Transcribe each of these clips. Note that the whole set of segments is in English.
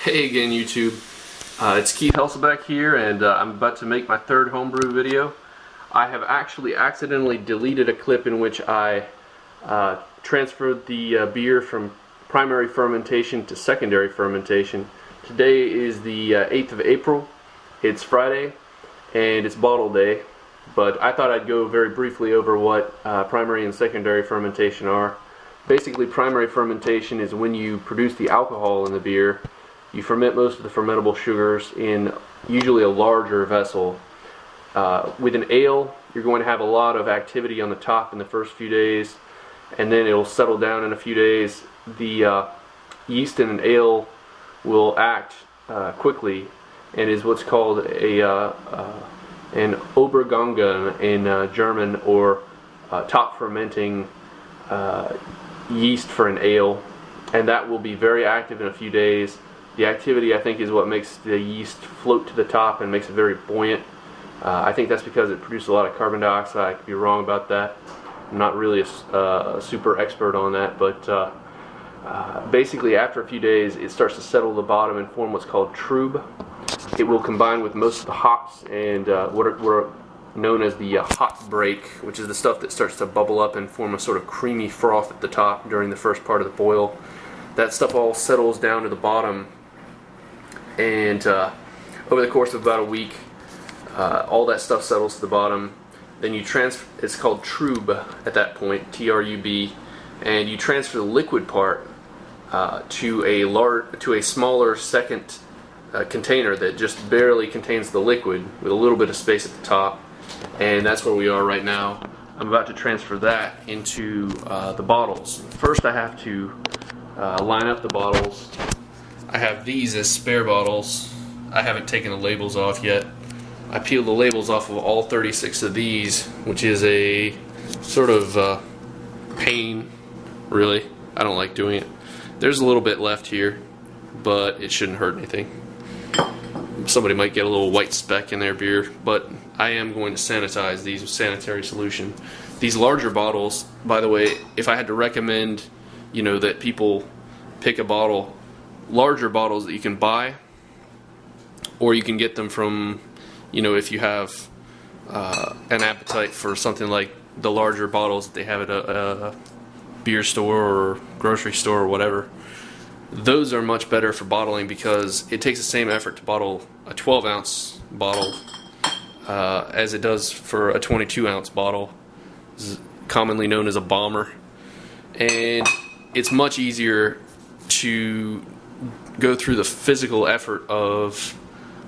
Hey again, YouTube. It's Keith Helsabeck here, and I'm about to make my third homebrew video. I have actually accidentally deleted a clip in which I transferred the beer from primary fermentation to secondary fermentation. Today is the 8th of April. It's Friday, and it's bottle day. But I thought I'd go very briefly over what primary and secondary fermentation are. Basically, primary fermentation is when you produce the alcohol in the beer. You ferment most of the fermentable sugars in usually a larger vessel. With an ale, you're going to have a lot of activity on the top in the first few days, and then it'll settle down in a few days. The yeast in an ale will act quickly and is what's called an Obergangen in German, or top fermenting yeast for an ale, and that will be very active in a few days. The activity, I think, is what makes the yeast float to the top and makes it very buoyant. I think that's because it produces a lot of carbon dioxide. I could be wrong about that. I'm not really a super expert on that, but basically after a few days it starts to settle to the bottom and form what's called trub. It will combine with most of the hops and what are known as the hot break, which is the stuff that starts to bubble up and form a sort of creamy froth at the top during the first part of the boil. That stuff all settles down to the bottom, and over the course of about a week, all that stuff settles to the bottom. Then you transfer, it's called trub at that point, T-R-U-B, and you transfer the liquid part to a smaller second container that just barely contains the liquid with a little bit of space at the top, and that's where we are right now. I'm about to transfer that into the bottles. First I have to line up the bottles. I have these as spare bottles. I haven't taken the labels off yet. I peeled the labels off of all 36 of these, which is a sort of pain, really. I don't like doing it. There's a little bit left here, but it shouldn't hurt anything. Somebody might get a little white speck in their beer, but I am going to sanitize these with sanitary solution. These larger bottles, by the way, if I had to recommend, that people pick a bottle, larger bottles that you can buy, or you can get them from, if you have an appetite for something like the larger bottles that they have at a beer store or grocery store or whatever. Those are much better for bottling because it takes the same effort to bottle a 12-ounce bottle as it does for a 22-ounce bottle, commonly known as a bomber. And it's much easier to go through the physical effort of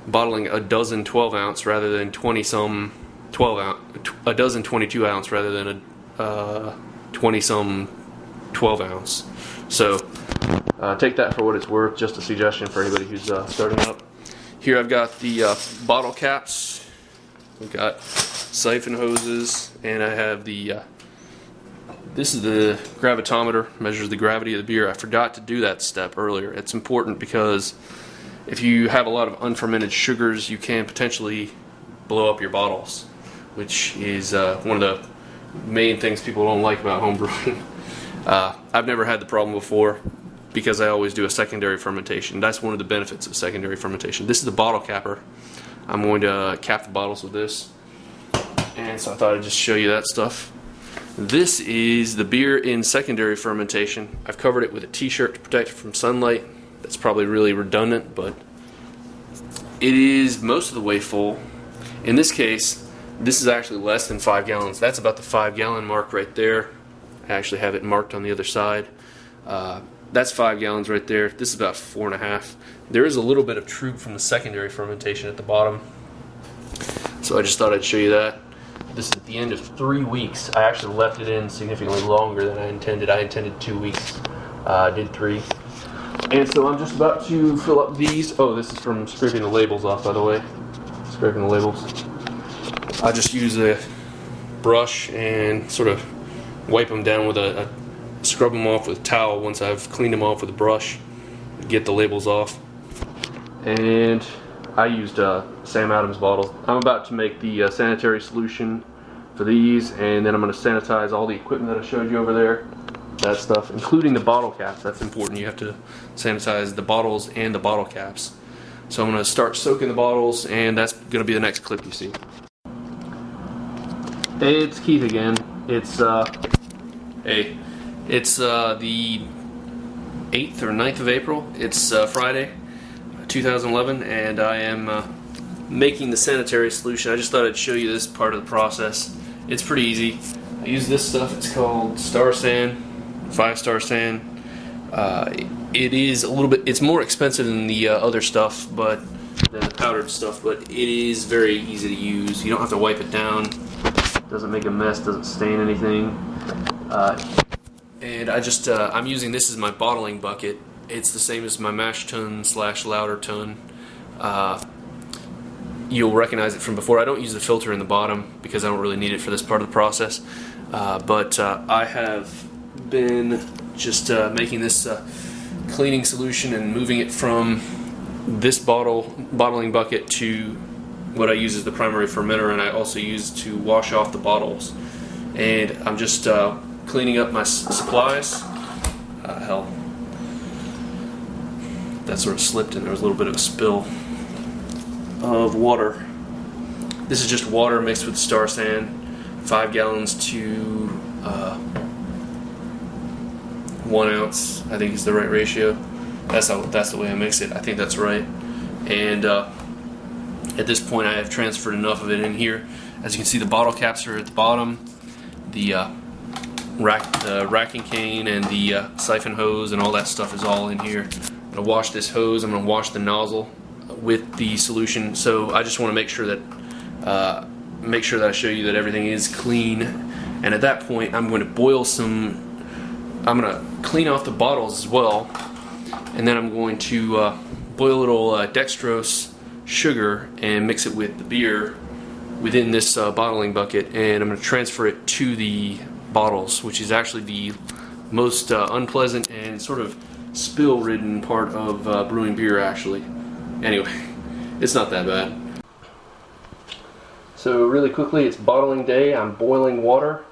bottling a dozen 12-ounce rather than 20-some 12-ounce, a dozen 22-ounce rather than a 20-some 12-ounce. So take that for what it's worth. Just a suggestion for anybody who's starting up. Here I've got the bottle caps. We've got siphon hoses, and I have the this is the gravitometer, measures the gravity of the beer. I forgot to do that step earlier. It's important because if you have a lot of unfermented sugars, you can potentially blow up your bottles, which is one of the main things people don't like about homebrewing. I've never had the problem before because I always do a secondary fermentation. That's one of the benefits of secondary fermentation. This is the bottle capper. I'm going to cap the bottles with this, and so I thought I'd just show you that stuff. This is the beer in secondary fermentation. I've covered it with a t-shirt to protect it from sunlight. That's probably really redundant, but it is most of the way full. In this case, this is actually less than 5 gallons. That's about the 5-gallon mark right there. I actually have it marked on the other side. That's 5 gallons right there. This is about 4.5. There is a little bit of trub from the secondary fermentation at the bottom, so I just thought I'd show you that. This is at the end of 3 weeks. I actually left it in significantly longer than I intended. I intended 2 weeks. I did 3. And so I'm just about to fill up these. Oh, this is from scraping the labels off, by the way. Scraping the labels. I just use a brush and sort of wipe them down with scrub them off with a towel once I've cleaned them off with a brush. Get the labels off. And I used Sam Adams bottles. I'm about to make the sanitary solution for these, and then I'm going to sanitize all the equipment that I showed you over there. that stuff, including the bottle caps. That's important. You have to sanitize the bottles and the bottle caps. So I'm going to start soaking the bottles, and that's going to be the next clip you see. Hey, it's Keith again. It's the 8th or 9th of April. It's Friday, 2011, and I am making the sanitary solution. I just thought I'd show you this part of the process. It's pretty easy. I use this stuff. It's called Star San, 5-star sand. It is a little bit. It's more expensive than the other stuff, than the powdered stuff. But it is very easy to use. You don't have to wipe it down. Doesn't make a mess. Doesn't stain anything. And I'm using this as my bottling bucket. It's the same as my mash tun / lauter tun. You'll recognize it from before. I don't use the filter in the bottom because I don't really need it for this part of the process. But I have been just making this cleaning solution and moving it from this bottling bucket to what I use as the primary fermenter, and I also use to wash off the bottles. And I'm just cleaning up my supplies. Hell, that sort of slipped and there was a little bit of a spill of water. This is just water mixed with Star San, 5 gallons to 1 ounce, I think is the right ratio. That's the way I mix it. I think that's right. And at this point I have transferred enough of it in here. As you can see, the bottle caps are at the bottom. The racking cane and the siphon hose and all that stuff is all in here. I'm going to wash this hose. I'm going to wash the nozzle with the solution. So I just want to make sure that I show you that everything is clean. And at that point, I'm going to boil some. I'm going to clean off the bottles as well, and then I'm going to boil a little dextrose sugar and mix it with the beer within this bottling bucket, and I'm going to transfer it to the bottles, which is actually the most unpleasant and sort of spill-ridden part of brewing beer, actually. Anyway, it's not that bad. So really quickly, it's bottling day. I'm boiling water,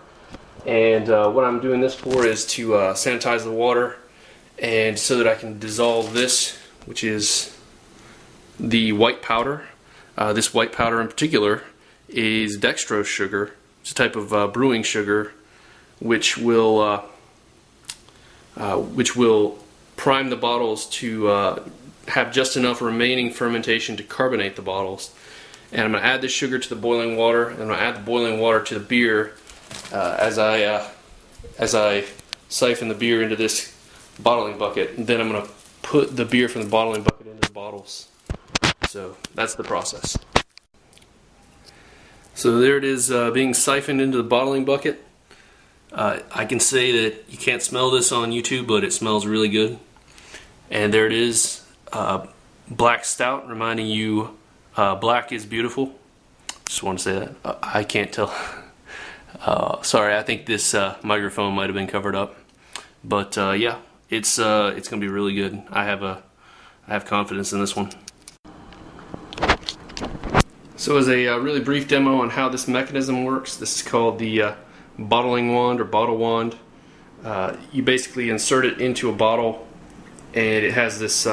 and what I'm doing this for is to sanitize the water, and so that I can dissolve this, which is the white powder. This white powder in particular is dextrose sugar. It's a type of brewing sugar which will prime the bottles to have just enough remaining fermentation to carbonate the bottles. And I'm going to add this sugar to the boiling water, and I'm going to add the boiling water to the beer as I siphon the beer into this bottling bucket. And then I'm going to put the beer from the bottling bucket into the bottles. So that's the process. So there it is, being siphoned into the bottling bucket. I can say that you can't smell this on YouTube, but it smells really good. And there it is, black stout, reminding you black is beautiful. Just want to say that. I can't tell. Sorry, I think this microphone might have been covered up. But yeah, it's going to be really good. I have confidence in this one. So as a really brief demo on how this mechanism works, this is called the bottling wand or bottle wand. You basically insert it into a bottle, and it has this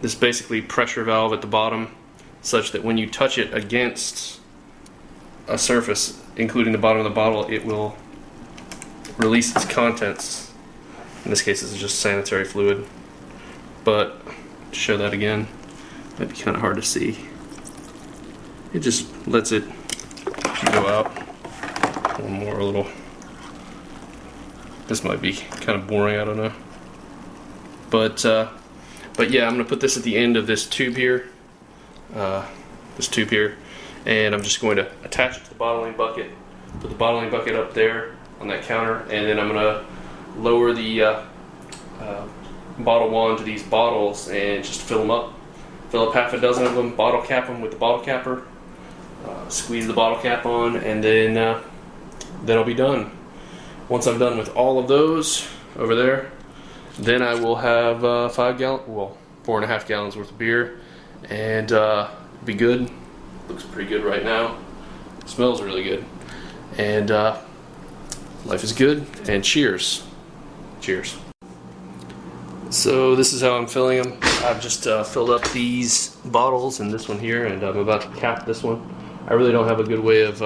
this basically pressure valve at the bottom, such that when you touch it against a surface, including the bottom of the bottle, it will release its contents. In this case, this is just sanitary fluid. But to show that again, might be kind of hard to see. It just lets it go out. One more, a little. This might be kind of boring, I don't know. But yeah, I'm going to put this at the end of this tube here. And I'm just going to attach it to the bottling bucket. Put the bottling bucket up there on that counter, and then I'm going to lower the bottle wand to these bottles and just fill them up. Fill up half a dozen of them, bottle cap them with the bottle capper. Squeeze the bottle cap on, and then I'll be done. Once I'm done with all of those over there, then I will have 4.5 gallons worth of beer, and be good. Looks pretty good right now. Smells really good, and life is good. And cheers. Cheers. So this is how I'm filling them. I've just filled up these bottles and this one here, and I'm about to cap this one. I really don't have a good way of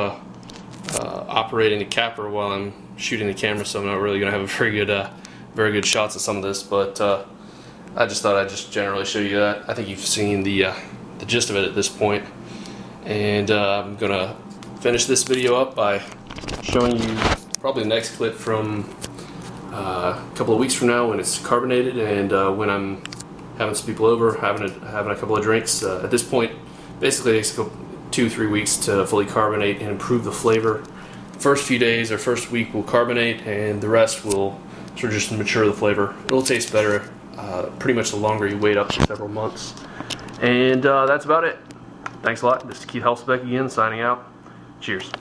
operating the capper while I'm shooting the camera, so I'm not really going to have a very good shots of some of this, but I just thought I'd just generally show you that. I think you've seen the gist of it at this point. And I'm going to finish this video up by showing you probably the next clip from a couple of weeks from now when it's carbonated, and when I'm having some people over, having a couple of drinks. At this point, basically it takes 2-3 weeks to fully carbonate and improve the flavor. First few days or first week will carbonate, and the rest will sort of just mature the flavor. It'll taste better pretty much the longer you wait, up to several months. And that's about it. Thanks a lot. This is Keith Helsabeck again, signing out. Cheers.